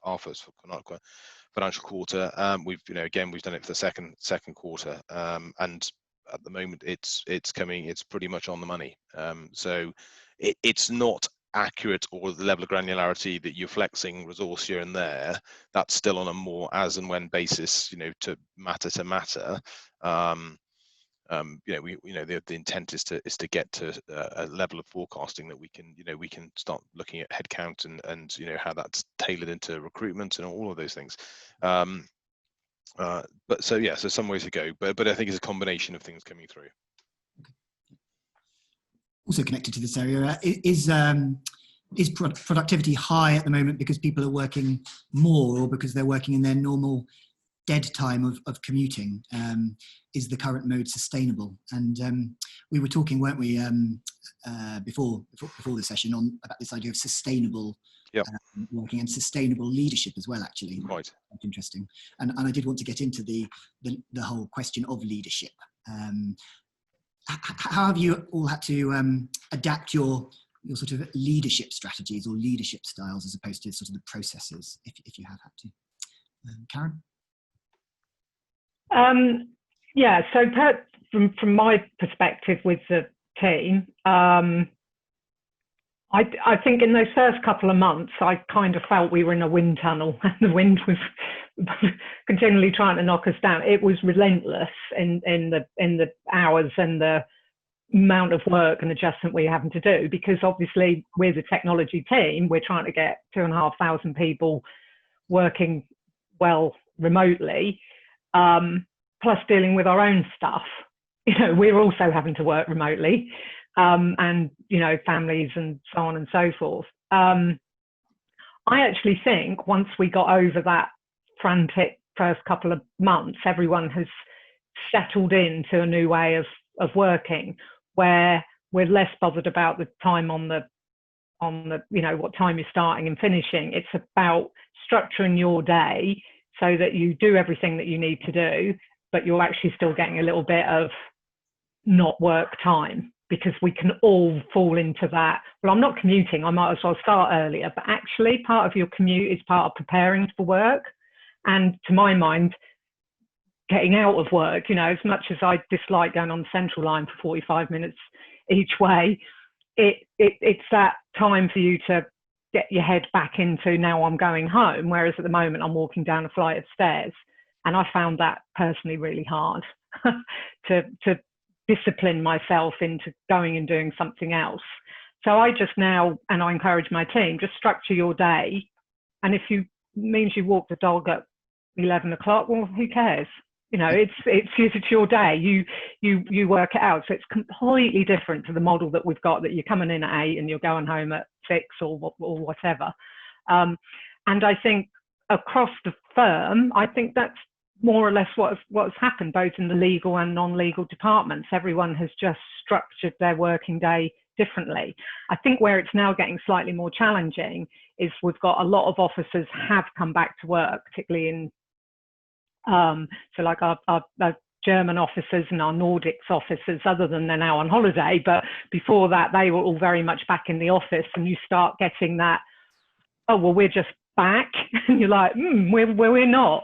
financial quarter. We've done it for the second quarter, and at the moment it's pretty much on the money. So it's not accurate, or the level of granularity that you're flexing resource here and there. That's still on a more as and when basis, to matter. The intent is to get to a level of forecasting that we can start looking at headcount and how that's tailored into recruitment and all of those things. So some ways to go, but I think it's a combination of things coming through. Also connected to this area, is productivity high at the moment because people are working more, or because they're working in their normal dead time of commuting? Is the current mode sustainable? And we were talking, weren't we, before the session about this idea of sustainable working and sustainable leadership as well, actually. Right. That's interesting. And I did want to get into the whole question of leadership. How have you all had to adapt your sort of leadership strategies or leadership styles as opposed to sort of the processes, if you have had to? Karen? So from my perspective with the team, I think in those first couple of months, I kind of felt we were in a wind tunnel and the wind was continually trying to knock us down. It was relentless in the hours and the amount of work and adjustment we're having to do, because obviously we're the technology team. We're trying to get 2,500 people working well remotely, plus dealing with our own stuff. We're also having to work remotely, and families and so on and so forth. I actually think once we got over that frantic first couple of months, everyone has settled into a new way of working, where we're less bothered about the time on the what time you're starting and finishing. It's about structuring your day so that you do everything that you need to do, but you're actually still getting a little bit of not work time, because we can all fall into that. Well, I'm not commuting, I might as well start earlier. But actually, part of your commute is part of preparing for work. And to my mind, getting out of work, as much as I dislike going on the Central Line for 45 minutes each way, it's that time for you to get your head back into, now I'm going home. Whereas at the moment, I'm walking down a flight of stairs. And I found that personally really hard to discipline myself into going and doing something else. So I just now, and I encourage my team, just structure your day. And if you means you walk the dog at 11 o'clock, well, who cares? You know, it's your day. You work it out. So it's completely different to the model that we've got, that you're coming in at 8 and you're going home at 6 or whatever. And I think across the firm, I think that's more or less what's happened, both in the legal and non-legal departments. Everyone has just structured their working day differently. I think where it's now getting slightly more challenging is we've got a lot of officers have come back to work, particularly in so like our German officers and our Nordics officers, other than they're now on holiday, but before that they were all very much back in the office, and you start getting that, oh well, we're just back, and you're like, we're not.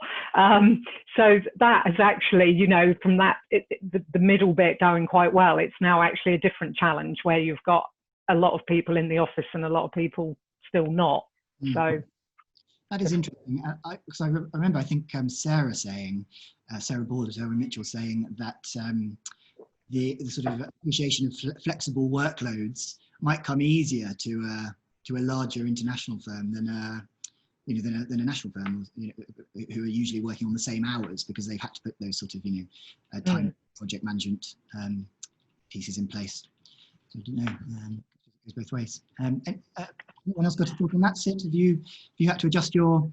So that is actually, you know, from that the middle bit going quite well. It's now actually a different challenge where you've got a lot of people in the office and a lot of people still not. So that is interesting. Because I remember, I think Sarah Ball, Sarah Mitchell saying that the sort of appreciation of flexible workloads might come easier to a larger international firm than a national firm, you know, who are usually working on the same hours, because they've had to put those sort of, you know, time project management pieces in place. So I don't know. It goes both ways. Anyone else got a thought on that? Sid, have you had to adjust your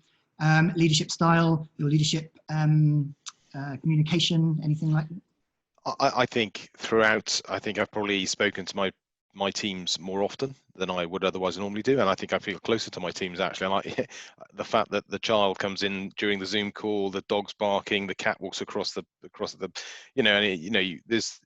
leadership style, your leadership communication, anything like that? I think throughout, I think I've probably spoken to my teams more often than I would otherwise normally do, and I think I feel closer to my teams actually. And like the fact that the child comes in during the Zoom call, the dog's barking, the cat walks across the you know, and there's,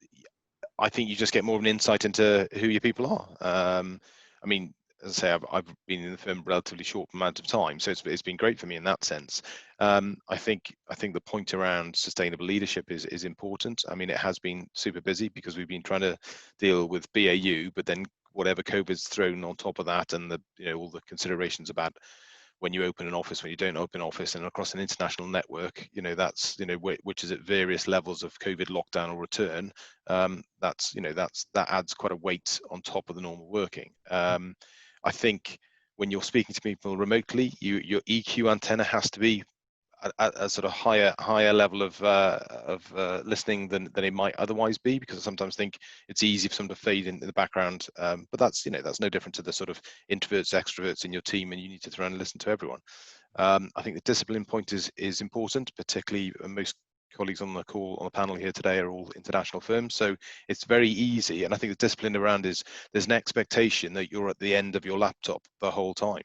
I think you just get more of an insight into who your people are. I mean, as I say, I've been in the firm a relatively short amount of time, so it's been great for me in that sense. I think the point around sustainable leadership is important. I mean, it has been super busy because we've been trying to deal with BAU, but then whatever COVID's thrown on top of that, and all the considerations about when you open an office, when you don't open an office, and across an international network, that's which is at various levels of COVID lockdown or return. That adds quite a weight on top of the normal working. I think when you're speaking to people remotely, your EQ antenna has to be at a sort of higher level of listening than it might otherwise be, because I sometimes think it's easy for someone to fade in the background, but that's no different to the sort of introverts, extroverts in your team, and you need to try and listen to everyone. I think the discipline point is important, particularly most colleagues on the call, on the panel here today, are all international firms, so it's very easy. And I think the discipline around is there's an expectation that you're at the end of your laptop the whole time.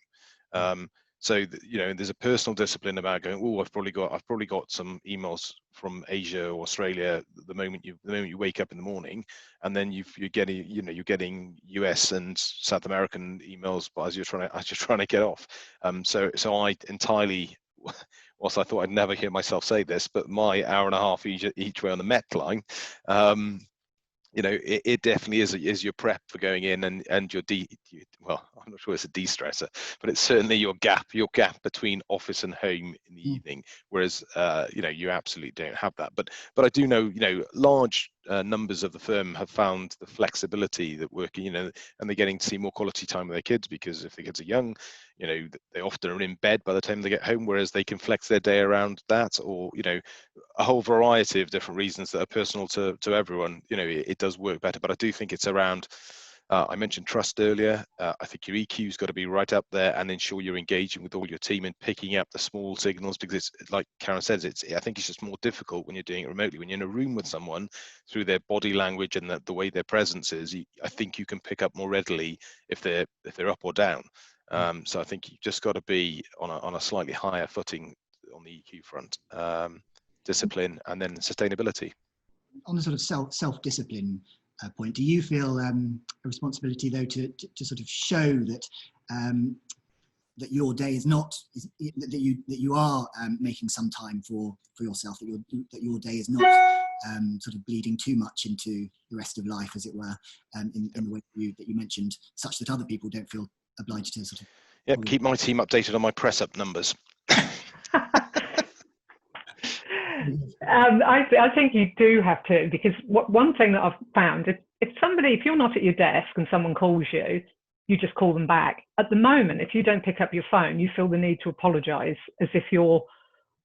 So there's a personal discipline about going, oh, I've probably got some emails from Asia or Australia the moment you wake up in the morning, and then you're getting US and South American emails as you're trying to get off. So I entirely, whilst I thought I'd never hear myself say this, but my hour and a half each way on the Met line, it definitely is your prep for going in, and your well, I'm not sure it's a de-stressor, but it's certainly your gap between office and home in the evening. Whereas you absolutely don't have that. But I do know large numbers of the firm have found the flexibility that working, and they're getting to see more quality time with their kids, because if the kids are young, they often are in bed by the time they get home, whereas they can flex their day around that, or a whole variety of different reasons that are personal to everyone. It does work better. But I do think it's around, I mentioned trust earlier. I think your EQ's got to be right up there, and ensure you're engaging with all your team and picking up the small signals, because it's like Karen says, I think it's just more difficult when you're doing it remotely. When you're in a room with someone, through their body language and the way their presence is, I think you can pick up more readily if they're up or down. So I think you've just got to be on a slightly higher footing on the EQ front. Discipline, and then sustainability. On the sort of self-discipline point, do you feel a responsibility though to sort of show that that your day is not that you are making some time for yourself, that your day is not sort of bleeding too much into the rest of life, as it were, in the way that you mentioned, such that other people don't feel obliged to sort of. Yep, keep my team updated on my press up numbers. I think you do have to, because one thing that I've found, if you're not at your desk and someone calls you, you just call them back. At the moment, if you don't pick up your phone, you feel the need to apologise as if you're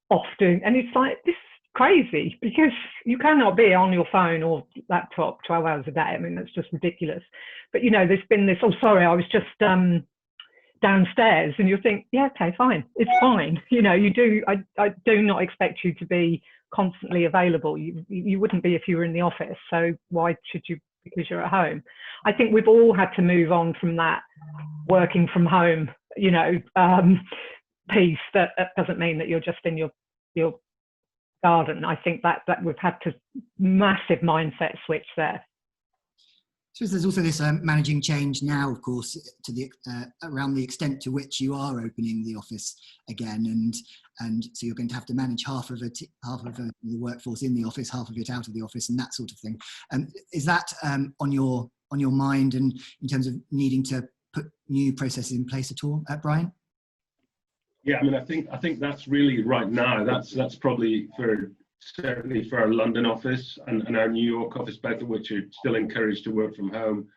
off doing, and it's like, this is crazy, because you cannot be on your phone or laptop 12 hours a day. I mean, that's just ridiculous. But, you know, there's been this, oh, sorry, I was just downstairs, and you think, yeah, okay, fine, it's fine. You know, I do not expect you to be constantly available. You wouldn't be if you were in the office, so why should you, because you're at home? I think we've all had to move on from that working from home, you know, piece. That doesn't mean that you're just in your garden. I think that we've had to massive mindset switch there. So there's also this managing change now, of course, to the around the extent to which you are opening the office again, and so you're going to have to manage half of the workforce in the office, half of it out of the office, and that sort of thing. Is that on your mind, and in terms of needing to put new processes in place at all, Brian? Yeah, I mean, I think that's really right now. That's probably certainly for our London office and our New York office, both of which are still encouraged to work from home,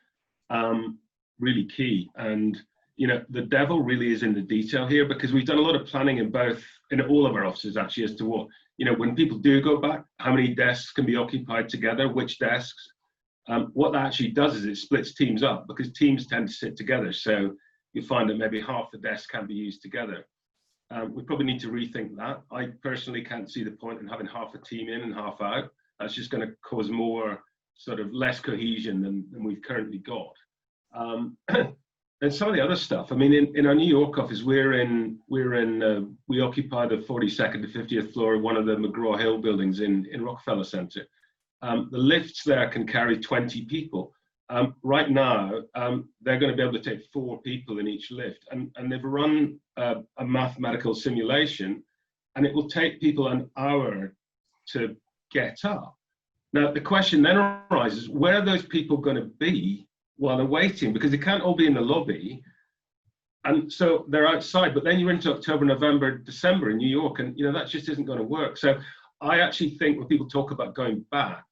really key. And, you know, the devil really is in the detail here, because we've done a lot of planning in all of our offices actually, as to what, you know, when people do go back, how many desks can be occupied together, which desks. What that actually does is it splits teams up, because teams tend to sit together. So you find that maybe half the desks can be used together. We probably need to rethink that. I personally can't see the point in having half a team in and half out. That's just going to cause more sort of less cohesion than we've currently got. And some of the other stuff. I mean, in our New York office, we occupy the 42nd to 50th floor of one of the McGraw-Hill buildings in Rockefeller Center. The lifts there can carry 20 people. Right now, they're going to be able to take 4 people in each lift, and they've run a mathematical simulation, and it will take people an hour to get up. Now, the question then arises, where are those people going to be while they're waiting? Because they can't all be in the lobby, and so they're outside. But then you're into October, November, December in New York, and you know that just isn't going to work. So I actually think when people talk about going back,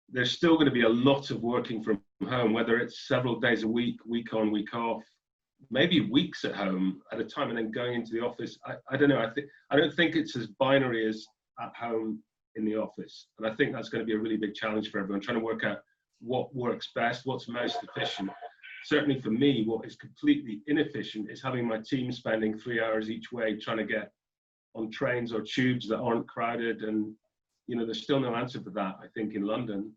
there's still going to be a lot of working from home, whether it's several days a week, week on, week off, maybe weeks at home at a time, and then going into the office. I don't know. I don't think it's as binary as at home in the office. And I think that's going to be a really big challenge for everyone, trying to work out what works best, what's most efficient. Certainly for me, what is completely inefficient is having my team spending 3 hours each way trying to get on trains or tubes that aren't crowded. And, you know, there's still no answer for that, I think, in London.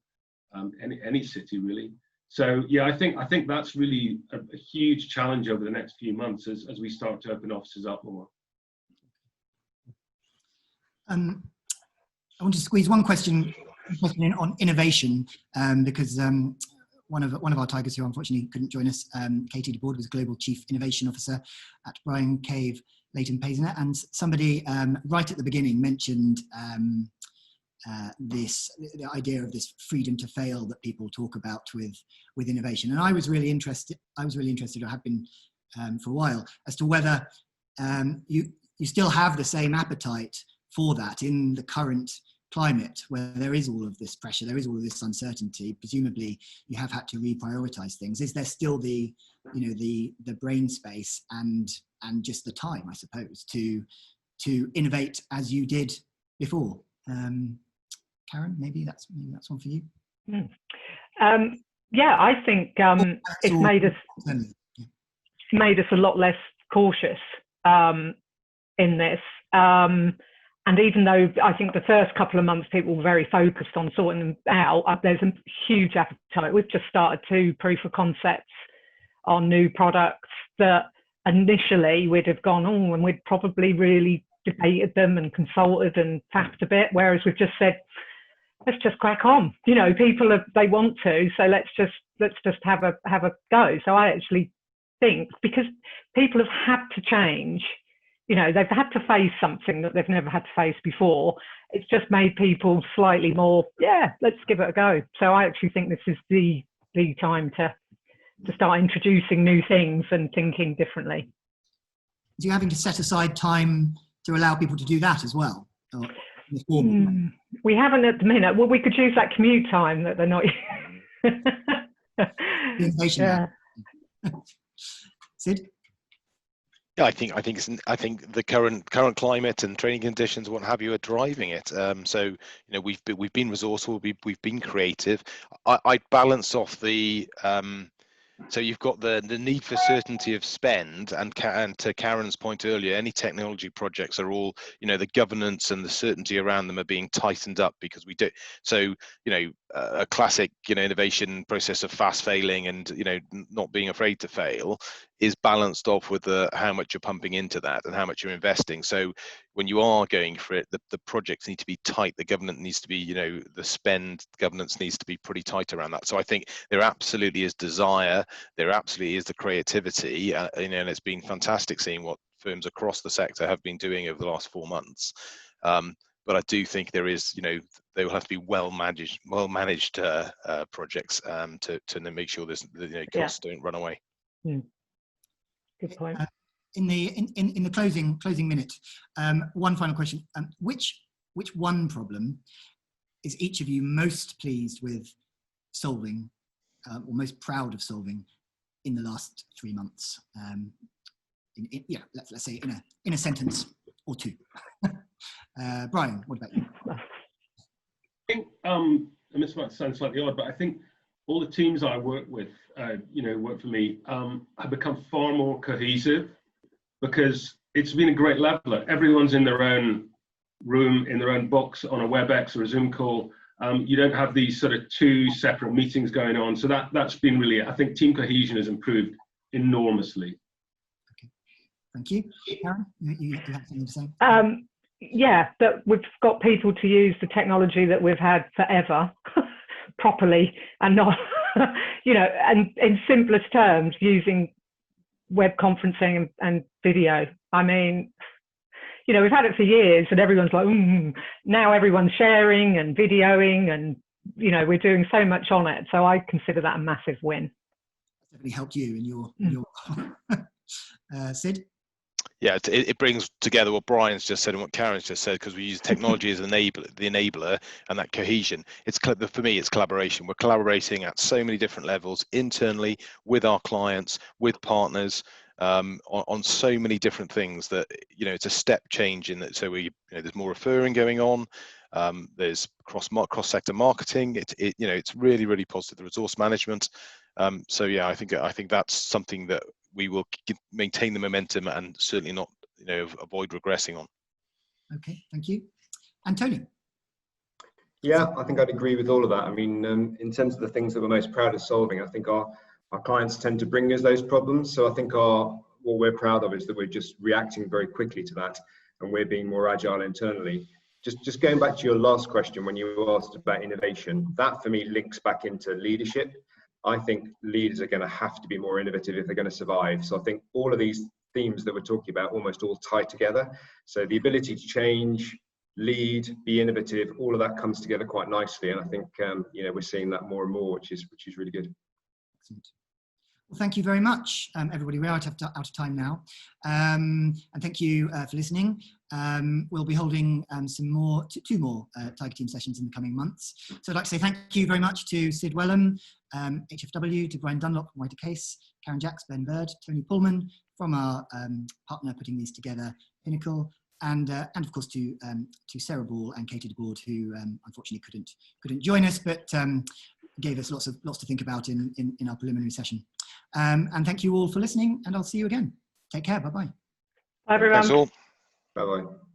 Any city really. So yeah, I think that's really a huge challenge over the next few months as we start to open offices up more. I want to squeeze one question in on innovation, because one of our tigers who unfortunately couldn't join us, Katie DeBoard, was Global Chief Innovation Officer at Brian Cave, Leighton Paisner, and somebody right at the beginning mentioned the idea of this freedom to fail that people talk about with innovation. And I was really interested, or have been for a while, as to whether you still have the same appetite for that in the current climate, where there is all of this pressure, there is all of this uncertainty. Presumably you have had to reprioritize things. Is there still the brain space and just the time, I suppose, to innovate as you did before? Karen, maybe that's one for you. Yeah, I think it's made us a lot less cautious in this. And even though I think the first couple of months people were very focused on sorting them out, there's a huge appetite. We've just started 2 proof of concepts on new products that initially we'd have gone, and we'd probably really debated them and consulted and faffed a bit, whereas we've just said, let's just crack on. You know, they want to, so let's just have a go. So I actually think, because people have had to change, you know, they've had to face something that they've never had to face before. It's just made people slightly more, yeah, let's give it a go. So I actually think this is the time to start introducing new things and thinking differently. Do you having to set aside time to allow people to do that as well? We haven't at the minute. Well, we could use that commute time that they're not. Yeah. Sid? Yeah, I think the current climate and training conditions, what have you, are driving it. So we've been resourceful, we've been creative. I'd balance off the so you've got the need for certainty of spend, and to Karen's point earlier, any technology projects are all, the governance and the certainty around them are being tightened up because we do. So, a classic, innovation process of fast failing and, not being afraid to fail is balanced off with how much you're pumping into that and how much you're investing. So when you are going for it, the projects need to be tight, the governance needs to be, the spend governance needs to be pretty tight around that. So I think there absolutely is desire, there absolutely is the creativity, and it's been fantastic seeing what firms across the sector have been doing over the last 4 months. But I do think there is, they will have to be well managed projects to make sure this, costs don't run away. Good point. In the closing minute, one final question: which one problem is each of you most pleased with solving, or most proud of solving in the last 3 months? Let's say in a sentence or two. Brian, what about you? I think, and this might sound slightly odd, but I think all the teams I work with, work for me, have become far more cohesive because it's been a great leveler. Everyone's in their own room, in their own box on a WebEx or a Zoom call. You don't have these sort of 2 separate meetings going on. So that's been really, I think team cohesion has improved enormously. Okay, thank you. Karen, you have something to say? Yeah, that we've got people to use the technology that we've had forever properly, and not, and in simplest terms, using web conferencing and video. I mean, we've had it for years and everyone's like, now everyone's sharing and videoing and, we're doing so much on it. So I consider that a massive win. That's definitely helped you in your Sid? Yeah, it brings together what Brian's just said and what Karen's just said, because we use technology as the enabler and that cohesion. For me, it's collaboration. We're collaborating at so many different levels, internally, with our clients, with partners, on so many different things that, it's a step change in that. So there's more referring going on. There's cross-sector marketing. It's really, really positive. The resource management. So yeah, I think that's something that we will maintain the momentum and certainly not, avoid regressing on. Okay, thank you. And Tony? Yeah, I think I'd agree with all of that. I mean, in terms of the things that we're most proud of solving, I think our clients tend to bring us those problems. So I think what we're proud of is that we're just reacting very quickly to that, and we're being more agile internally. Just going back to your last question, when you asked about innovation, that for me links back into leadership. I think leaders are going to have to be more innovative if they're going to survive. So I think all of these themes that we're talking about almost all tie together. So the ability to change, lead, be innovative, all of that comes together quite nicely. And I think we're seeing that more and more, which is really good. Excellent. Well, thank you very much, everybody. We're out of time now. And thank you for listening. We'll be holding two more Tiger Team sessions in the coming months. So I'd like to say thank you very much to Sid Wellham, HFW, to Brian Dunlop from Whiter Case, Karen Jacks, Ben Bird, Tony Pullman from our partner putting these together, Pinnacle, and of course to Sarah Ball and Katie DeBoard, who unfortunately couldn't join us, but gave us lots to think about in our preliminary session. And thank you all for listening, and I'll see you again. Take care. Bye-bye. Bye, everyone. Thanks all. Bye-bye.